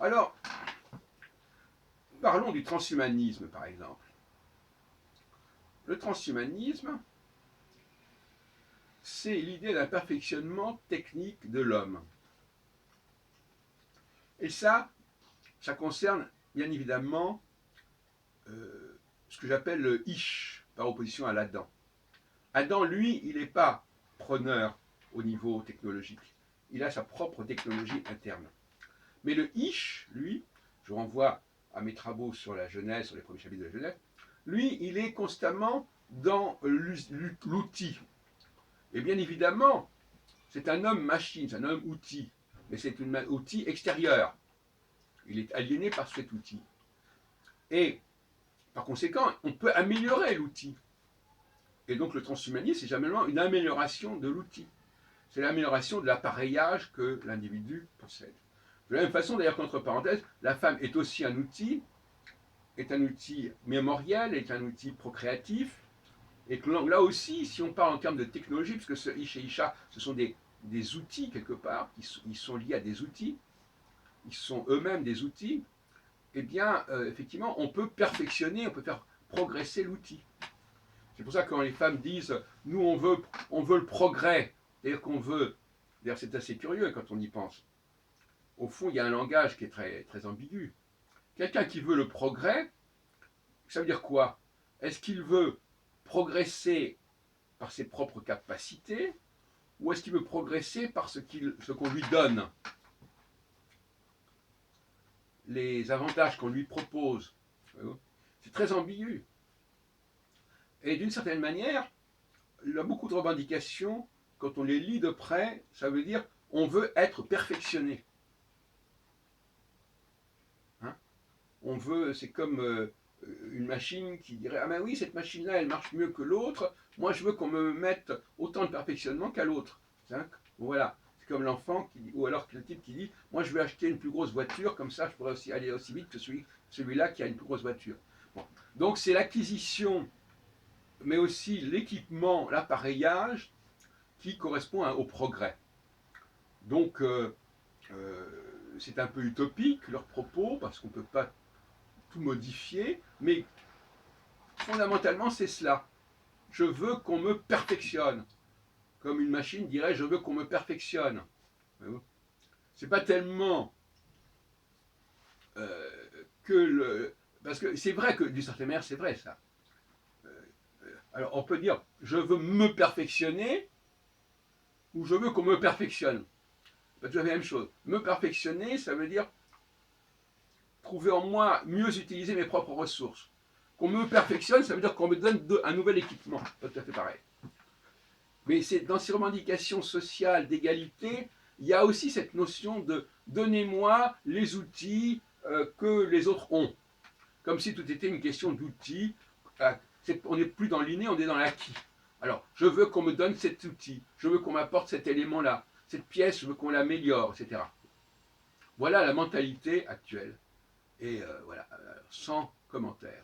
Alors, parlons du transhumanisme, par exemple. Le transhumanisme, c'est l'idée d'un perfectionnement technique de l'homme. Et ça concerne bien évidemment ce que j'appelle le Ish, par opposition à l'Adam. Adam, lui, il n'est pas preneur au niveau technologique. Il a sa propre technologie interne. Mais le Ish, lui, je renvoie à mes travaux sur la Genèse, sur les premiers chapitres de la Genèse, lui, il est constamment dans l'outil. Et bien évidemment, c'est un homme machine, c'est un homme outil, mais c'est un outil extérieur. Il est aliéné par cet outil. Et par conséquent, on peut améliorer l'outil. Et donc le transhumanisme, c'est simplement une amélioration de l'outil. C'est l'amélioration de l'appareillage que l'individu possède. De la même façon, d'ailleurs, qu'entre parenthèses, la femme est aussi un outil mémoriel, est un outil procréatif, et que là aussi, si on parle en termes de technologie, puisque ce Ish et Isha, ce sont des outils quelque part, ils sont liés à des outils, ils sont eux-mêmes des outils, eh bien, effectivement, on peut perfectionner, on peut faire progresser l'outil. C'est pour ça que quand les femmes disent, nous, on veut le progrès, c'est-à-dire qu'on veut, d'ailleurs c'est assez curieux quand on y pense, au fond, il y a un langage qui est très, très ambigu. Quelqu'un qui veut le progrès, ça veut dire quoi? Est-ce qu'il veut progresser par ses propres capacités ou est-ce qu'il veut progresser par ce qu'on lui donne? Les avantages qu'on lui propose. C'est très ambigu. Et d'une certaine manière, il y a beaucoup de revendications, quand on les lit de près, ça veut dire on veut être perfectionné. Hein, on veut, c'est comme une machine qui dirait ah ben oui, cette machine-là, elle marche mieux que l'autre, moi je veux qu'on me mette autant de perfectionnement qu'à l'autre. Hein, voilà, c'est comme l'enfant, ou alors le type qui dit moi je veux acheter une plus grosse voiture, comme ça je pourrais aussi aller aussi vite que celui-là qui a une plus grosse voiture. Bon. Donc c'est l'acquisition, mais aussi l'équipement, l'appareillage, qui correspond au progrès. Donc, c'est un peu utopique leur propos, parce qu'on ne peut pas tout modifier, mais fondamentalement, c'est cela. Je veux qu'on me perfectionne. Comme une machine dirait, je veux qu'on me perfectionne. C'est pas tellement que le. Parce que c'est vrai que, d'une certaine manière, c'est vrai ça. Alors, on peut dire, je veux me perfectionner, ou je veux qu'on me perfectionne. C'est pas tout à fait la même chose. Me perfectionner, ça veut dire trouver en moi mieux utiliser mes propres ressources. Qu'on me perfectionne, ça veut dire qu'on me donne un nouvel équipement. Pas tout à fait pareil. Mais c'est dans ces revendications sociales d'égalité, il y a aussi cette notion de donnez-moi les outils que les autres ont. Comme si tout était une question d'outils. On n'est plus dans l'inné, on est dans l'acquis. Alors, je veux qu'on me donne cet outil, je veux qu'on m'apporte cet élément-là, cette pièce, je veux qu'on l'améliore, etc. Voilà la mentalité actuelle. Et voilà, sans commentaire.